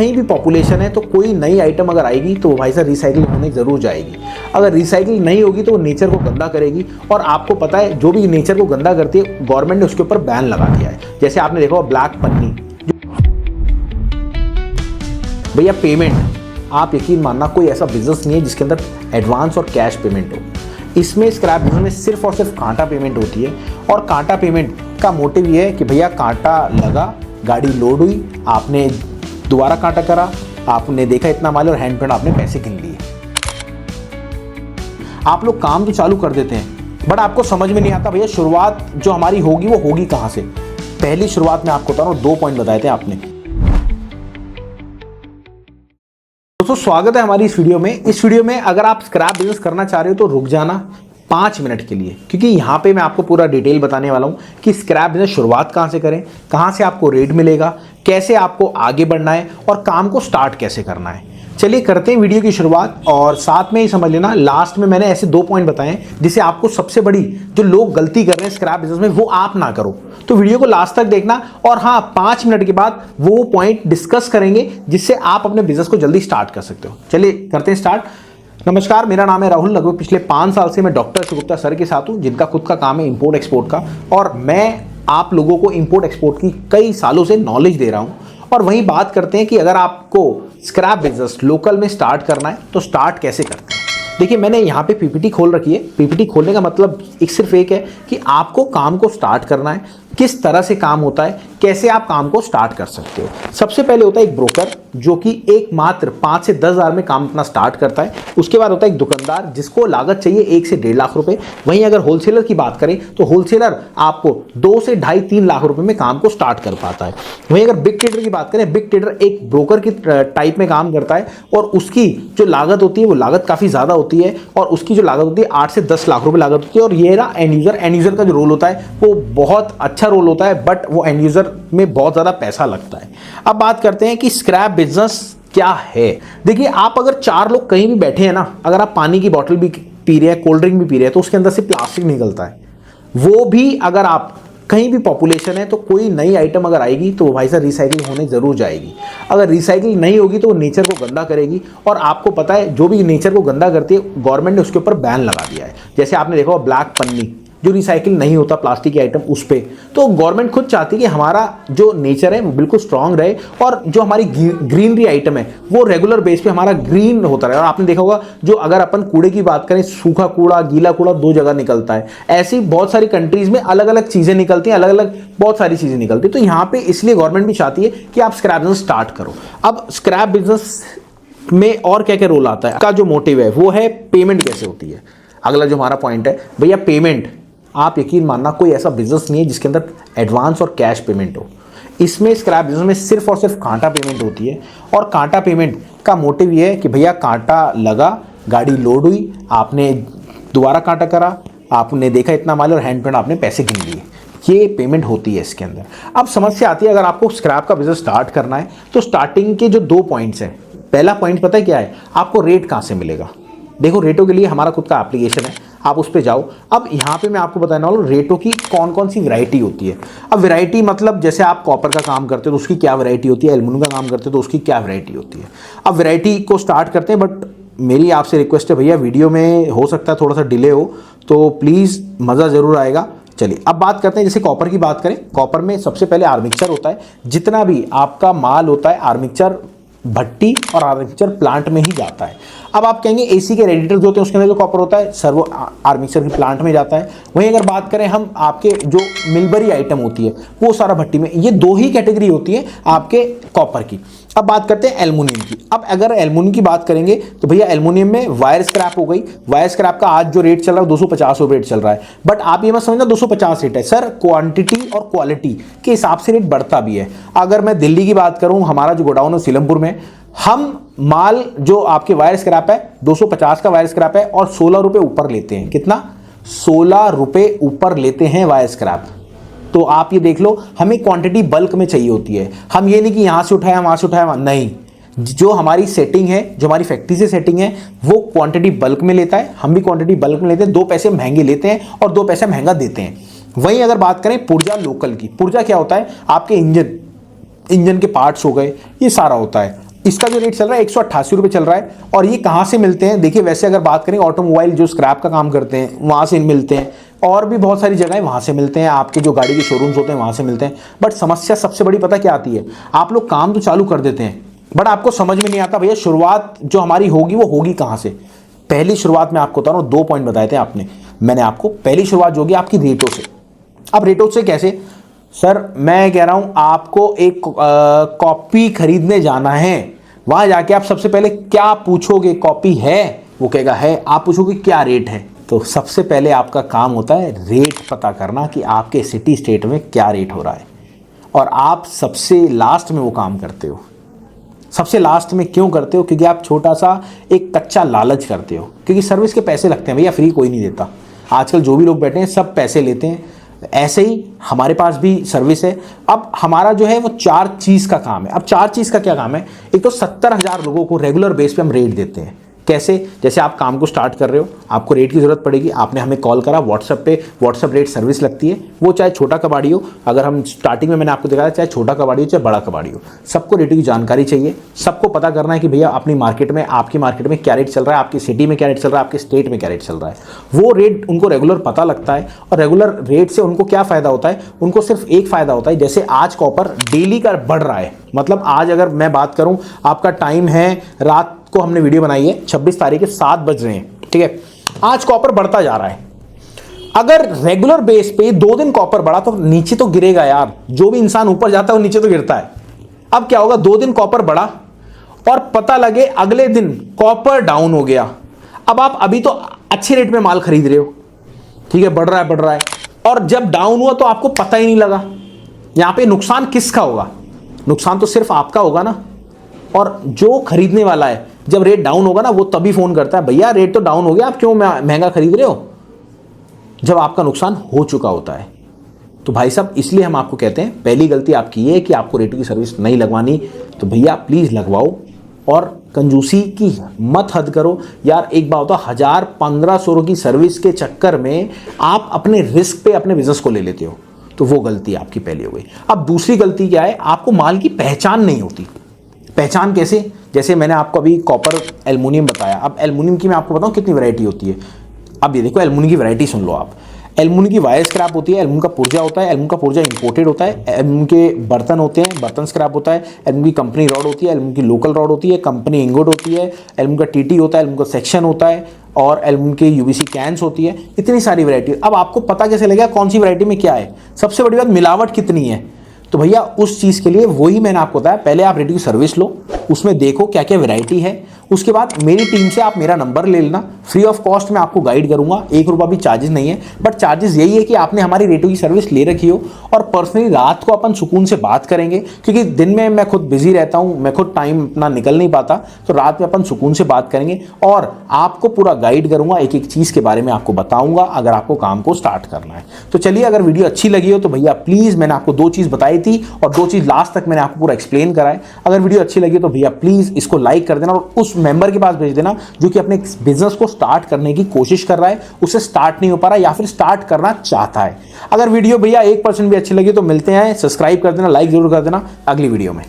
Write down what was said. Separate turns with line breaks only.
कहीं भी पॉपुलेशन है तो कोई नई आइटम अगर आएगी तो भाई साहब रिसाइकिल होने ज़रूर जाएगी। अगर रिसाइकिल नहीं होगी तो वो नेचर को गंदा करेगी। और आपको पता है जो भी नेचर को गंदा करती है गवर्नमेंट ने उसके ऊपर बैन लगा दिया है। जैसे आपने देखा ब्लैक पन्नी, भैया पेमेंट, आप यकीन मानना कोई ऐसा बिजनेस नहीं है जिसके अंदर एडवांस और कैश पेमेंट हो। इसमें स्क्रैप बिजनेस में सिर्फ और सिर्फ कांटा पेमेंट होती है। और कांटा पेमेंट का मोटिव ये है कि भैया कांटा लगा, गाड़ी लोड हुई, आपने दोबारा कांटा करा, आपने देखा इतना माल और हैंड पेड आपने पैसे गिन लिए। आप लोग काम तो चालू कर देते हैं बट आपको समझ में नहीं आता भैया शुरुआत जो हमारी होगी वो होगी कहाँ से। पहली शुरुआत में आपको बता रहा हूँ, 2 पॉइंट बताए थे आपने। दोस्तों स्वागत है हमारी इस वीडियो में। इस वीडियो में अगर आप स्क्रैप बिजनेस करना चाह रहे हो तो रुक जाना 5 मिनट के लिए, क्योंकि यहाँ पे मैं आपको पूरा डिटेल बताने वाला हूँ कि स्क्रैप बिजनेस शुरुआत कहाँ से करें, कहाँ से आपको रेट मिलेगा, कैसे आपको आगे बढ़ना है और काम को स्टार्ट कैसे करना है। चलिए करते हैं वीडियो की शुरुआत। और साथ में ही समझ लेना लास्ट में मैंने ऐसे 2 पॉइंट बताए जिससे आपको सबसे बड़ी जो लोग गलती कर रहे हैं स्क्रैप बिजनेस में वो आप ना करो। तो वीडियो को लास्ट तक देखना और हाँ 5 मिनट के बाद वो पॉइंट डिस्कस करेंगे जिससे आप अपने बिजनेस को जल्दी स्टार्ट कर सकते हो। चलिए करते हैं स्टार्ट। नमस्कार, मेरा नाम है राहुल। लगभग पिछले 5 साल से मैं डॉक्टर शिवगुप्ता सर के साथ हूँ, जिनका खुद का काम है इंपोर्ट एक्सपोर्ट का। और मैं आप लोगों को इंपोर्ट एक्सपोर्ट की कई सालों से नॉलेज दे रहा हूँ। और वहीं बात करते हैं कि अगर आपको स्क्रैप बिजनेस लोकल में स्टार्ट करना है तो स्टार्ट कैसे करते हैं। देखिए मैंने यहाँ पे पीपीटी खोल रखी है। पीपीटी खोलने का मतलब सिर्फ एक है कि आपको काम को स्टार्ट करना है, किस तरह से काम होता है, कैसे आप काम को स्टार्ट कर सकते हो। सबसे पहले होता है एक ब्रोकर जो कि एकमात्र 5 से 10 हज़ार में काम अपना स्टार्ट करता है। उसके बाद होता है एक दुकानदार जिसको लागत चाहिए 1 से 1.5 लाख रुपए। वहीं अगर होलसेलर की बात करें तो होलसेलर आपको 2 से 2.5-3 लाख रुपए में काम को स्टार्ट कर पाता है। वहीं अगर बिग ट्रेडर की बात करें, बिग ट्रेडर एक ब्रोकर की टाइप में काम करता है और उसकी जो लागत होती है वो लागत काफ़ी ज़्यादा होती है और उसकी जो लागत होती है 8 से 10 लाख रुपए लागत होती है। और ये रहा एंड यूज़र का जो रोल होता है वो बहुत अच्छा रोल होता है, बट वो एंड यूज़र में बहुत ज़्यादा पैसा लगता है। अब बात करते हैं कि स्क्रैप बिजनेस क्या है। देखिए आप अगर 4 लोग कहीं भी बैठे हैं ना, अगर आप पानी की बोतल भी पी रहे हैं, कोल्ड ड्रिंक भी पी रहे हैं, तो उसके अंदर से प्लास्टिक निकलता है। वो भी अगर आप कहीं भी पॉपुलेशन है तो कोई नई आइटम अगर आएगी तो भाई साहब रिसाइकिल होने ज़रूर जाएगी। अगर रिसाइकिल नहीं होगी तो वो नेचर को गंदा करेगी। और आपको पता है जो भी नेचर को गंदा करती है गवर्नमेंट ने उसके ऊपर बैन लगा दिया है। जैसे आपने देखा ब्लैक पन्नी जो रिसाइकिल नहीं होता प्लास्टिक के आइटम, उस पर तो गवर्नमेंट खुद चाहती है कि हमारा जो नेचर है वो बिल्कुल स्ट्रांग रहे और जो हमारी ग्रीनरी आइटम है वो रेगुलर बेस पे हमारा ग्रीन होता रहे। और आपने देखा होगा जो अगर अपन कूड़े की बात करें, सूखा कूड़ा गीला कूड़ा 2 जगह निकलता है। ऐसी बहुत सारी कंट्रीज में अलग अलग चीज़ें निकलती हैं, अलग अलग बहुत सारी चीज़ें निकलती हैं। तो यहाँ पे इसलिए गवर्नमेंट भी चाहती है कि आप स्क्रैप बिजनेस स्टार्ट करो। अब स्क्रैप बिजनेस में और क्या क्या रोल आता है का जो मोटिव है वो है पेमेंट कैसे होती है। अगला जो हमारा पॉइंट है भैया पेमेंट, आप यकीन मानना कोई ऐसा बिजनेस नहीं है जिसके अंदर एडवांस और कैश पेमेंट हो। इसमें स्क्रैप बिजनेस में सिर्फ और सिर्फ कांटा पेमेंट होती है। और कांटा पेमेंट का मोटिव ये है कि भैया कांटा लगा, गाड़ी लोड हुई, आपने दोबारा कांटा करा, आपने देखा इतना माल और हैंड पेड आपने पैसे गिन लिए। ये पेमेंट होती है इसके अंदर। अब समस्या आती है अगर आपको स्क्रैप का बिजनेस स्टार्ट करना है तो स्टार्टिंग के जो 2 पॉइंट्स हैं, पहला पॉइंट पता है क्या है, आपको रेट कहाँ से मिलेगा। देखो रेटों के लिए हमारा खुद का एप्लीकेशन है, आप उस पर जाओ। अब यहाँ पे मैं आपको बताने वाला हूँ रेटों की कौन कौन सी वैरायटी होती है। अब वैरायटी मतलब जैसे आप कॉपर का काम करते हो तो उसकी क्या वैरायटी होती है, एल्युमिनियम का काम करते हो तो उसकी क्या वैरायटी होती है। अब वैरायटी को स्टार्ट करते हैं, बट मेरी आपसे रिक्वेस्ट है भैया वीडियो में हो सकता है थोड़ा सा डिले हो तो प्लीज़ मज़ा ज़रूर आएगा। चलिए अब बात करते हैं जैसे कॉपर की बात करें। कॉपर में सबसे पहले आर्मिक्चर होता है। जितना भी आपका माल होता है आर्मिक्चर भट्टी और आर्मिक्चर प्लांट में ही जाता है। अब आप कहेंगे एसी के रेडिएटर जो होते हैं उसके अंदर जो कॉपर होता है सर वो आर्मिक्चर के प्लांट में जाता है। वहीं अगर बात करें हम आपके जो मिलबरी आइटम होती है वो सारा भट्टी में। ये 2 ही कैटेगरी होती है आपके कॉपर की। अब बात करते हैं एल्युमिनियम की। अब अगर एल्युमिनियम की बात करेंगे तो भैया एल्युमिनियम में वायर स्क्रैप हो गई। वायर स्क्रैप का आज जो रेट चल रहा है 250 रुपये रेट चल रहा है। बट आप ये मत समझना 250 रेट है सर, क्वांटिटी और क्वालिटी के हिसाब से रेट बढ़ता भी है। अगर मैं दिल्ली की बात करूं, हमारा जो गोडाउन है सीलमपुर में, हम माल जो आपके वायर स्क्रैप है 250 का वायर स्क्रैप है और 16 रुपये ऊपर लेते हैं। कितना? 16 रुपये ऊपर लेते हैं वायर स्क्रैप। तो आप ये देख लो, हमें क्वांटिटी बल्क में चाहिए होती है। हम ये नहीं कि यहाँ से उठाया वहाँ से उठाया, नहीं। जो हमारी सेटिंग है, जो हमारी फैक्ट्री से सेटिंग है, वो क्वांटिटी बल्क में लेता है, हम भी क्वांटिटी बल्क में लेते हैं। 2 पैसे महंगे लेते हैं और 2 पैसे महंगा देते हैं। वहीं अगर बात करें पुर्जा लोकल की, पुर्जा क्या होता है, आपके इंजन के पार्ट्स हो गए, ये सारा होता है। इसका जो रेट चल रहा है 188 रुपये चल रहा है। और ये कहाँ से मिलते हैं? देखिए वैसे अगर बात करें ऑटोमोबाइल जो स्क्रैप का काम करते हैं वहाँ से मिलते हैं, और भी बहुत सारी जगहें वहाँ से मिलते हैं, आपके जो गाड़ी के शोरूम्स होते हैं वहाँ से मिलते हैं। बट समस्या सबसे बड़ी पता क्या आती है? आप लोग काम तो चालू कर देते हैं बट आपको समझ में नहीं आता भैया शुरुआत जो हमारी होगी वो होगी कहाँ से। पहली शुरुआत में आपको बता रहा हूँ, 2 पॉइंट बताए थे मैंने आपको। पहली शुरुआत जो होगी आपकी रेटों से। अब रेटों से कैसे? सर मैं कह रहा हूँ आपको एक कॉपी खरीदने जाना है, वहाँ जाके आप सबसे पहले क्या पूछोगे? कॉपी है? वो कहेगा है। आप पूछोगे क्या रेट है? तो सबसे पहले आपका काम होता है रेट पता करना कि आपके सिटी स्टेट में क्या रेट हो रहा है, और आप सबसे लास्ट में वो काम करते हो। सबसे लास्ट में क्यों करते हो? क्योंकि आप छोटा सा एक कच्चा लालच करते हो, क्योंकि सर्विस के पैसे लगते हैं भैया, फ्री कोई नहीं देता। आजकल जो भी लोग बैठे हैं सब पैसे लेते हैं। ऐसे ही हमारे पास भी सर्विस है। अब हमारा जो है वो 4 चीज़ का काम है। अब 4 चीज़ का क्या काम है? एक तो 70,000 लोगों को रेगुलर बेस पे हम रेट देते हैं। कैसे? जैसे आप काम को स्टार्ट कर रहे हो, आपको रेट की ज़रूरत पड़ेगी, आपने हमें कॉल करा, व्हाट्सएप पे व्हाट्सएप रेट सर्विस लगती है, वो चाहे छोटा कबाड़ी हो। अगर हम स्टार्टिंग में मैंने आपको दिखाया चाहे छोटा कबाड़ी हो चाहे बड़ा कबाड़ी हो, सबको रेटों की जानकारी चाहिए। सबको पता करना है कि भैया अपनी मार्केट में, आपकी मार्केट में क्या रेट चल रहा है, आपकी सिटी में क्या रेट चल रहा है, आपके स्टेट में क्या रेट चल रहा है। वो रेट उनको रेगुलर पता लगता है, और रेगुलर रेट से उनको क्या फ़ायदा होता है? उनको सिर्फ एक फ़ायदा होता है, जैसे आज कॉपर डेली का बढ़ रहा है। मतलब आज अगर मैं बात करूं, आपका टाइम है, रात को हमने वीडियो बनाई है 26 तारीख के 7 बज रहे हैं, ठीक है। आज कॉपर बढ़ता जा रहा है। अगर रेगुलर बेस पे 2 दिन कॉपर बढ़ा तो नीचे तो गिरेगा यार। जो भी इंसान ऊपर जाता है वो नीचे तो गिरता है। अब क्या होगा? 2 दिन कॉपर बढ़ा और पता लगे अगले दिन कॉपर डाउन हो गया। अब आप अभी तो अच्छे रेट में माल खरीद रहे हो, ठीक है, बढ़ रहा है, और जब डाउन हुआ तो आपको पता ही नहीं लगा। यहां पे नुकसान किसका होगा? नुकसान तो सिर्फ आपका होगा ना। और जो खरीदने वाला है, जब रेट डाउन होगा ना, वो तभी फोन करता है, भैया रेट तो डाउन हो गया, आप क्यों महंगा खरीद रहे हो? जब आपका नुकसान हो चुका होता है। तो भाई साहब, इसलिए हम आपको कहते हैं, पहली गलती आपकी ये है कि आपको रेटों की सर्विस नहीं लगवानी, तो भैया प्लीज लगवाओ, और कंजूसी की मत हद करो यार। एक बात होता है, 1000-1500 की सर्विस के चक्कर में आप अपने रिस्क पे अपने बिजनेस को ले लेते हो, तो वो गलती आपकी पहली हो गई। अब दूसरी गलती क्या है? आपको माल की पहचान नहीं होती। पहचान कैसे? जैसे मैंने आपको अभी कॉपर एल्युमिनियम बताया। अब एल्युमिनियम की मैं आपको बताऊं कितनी वैरायटी होती है। अब ये देखो, एल्युमिनियम की वैरायटी सुन लो आप। एल्युमिनियम की वायर स्क्रैप होती है, एल्युमिनियम का पुर्जा होता है, एल्युमिनियम का पुर्जा इंपोर्टेड होता है, एल्युमिनियम के बर्तन होते हैं, बर्तन स्क्रैप होता है, एल्युमिनियम की कंपनी रॉड होती है, एल्युमिनियम की लोकल रॉड होती है, कंपनी इंगोट होती है, एल्युमिनियम का टीटी होता है, एल्युमिनियम का सेक्शन होता है, और एल्युमिनियम की यूवीसी कैंस होती है। इतनी सारी वैरायटी। अब आपको पता कैसे लगेगा कौन सी वैरायटी में क्या है? सबसे बड़ी बात, मिलावट कितनी है। तो भैया उस चीज़ के लिए वही मैंने आपको बताया, पहले आप रेडियो की सर्विस लो, उसमें देखो क्या क्या वैरायटी है। उसके बाद मेरी टीम से आप मेरा नंबर ले लेना, फ्री ऑफ कॉस्ट मैं आपको गाइड करूंगा। 1 रुपया भी चार्जेस नहीं है, बट चार्जेस यही है कि आपने हमारी रेडियो की सर्विस ले रखी हो, और पर्सनली रात को अपन सुकून से बात करेंगे, क्योंकि दिन में मैं खुद बिजी रहता हूं, मैं खुद टाइम अपना निकल नहीं पाता, तो रात में अपन सुकून से बात करेंगे, और आपको पूरा गाइड करूंगा, एक एक चीज़ के बारे में आपको बताऊंगा, अगर आपको काम को स्टार्ट करना है। तो चलिए, अगर वीडियो अच्छी लगी हो तो भैया प्लीज़, मैंने आपको 2 चीज़ बताई थी, और 2 चीज़ लास्ट तक मैंने आपको पूरा एक्सप्लेन करा है। अगर वीडियो अच्छी लगी तो भैया प्लीज़ इसको लाइक कर देना, और उस मेंबर के पास भेज देना जो कि अपने बिजनेस को स्टार्ट करने की कोशिश कर रहा है, उसे स्टार्ट नहीं हो पा रहा, या फिर स्टार्ट करना चाहता है। अगर वीडियो भैया 1% भी अच्छी लगी तो मिलते हैं, सब्सक्राइब कर देना, लाइक जरूर कर देना अगली वीडियो में।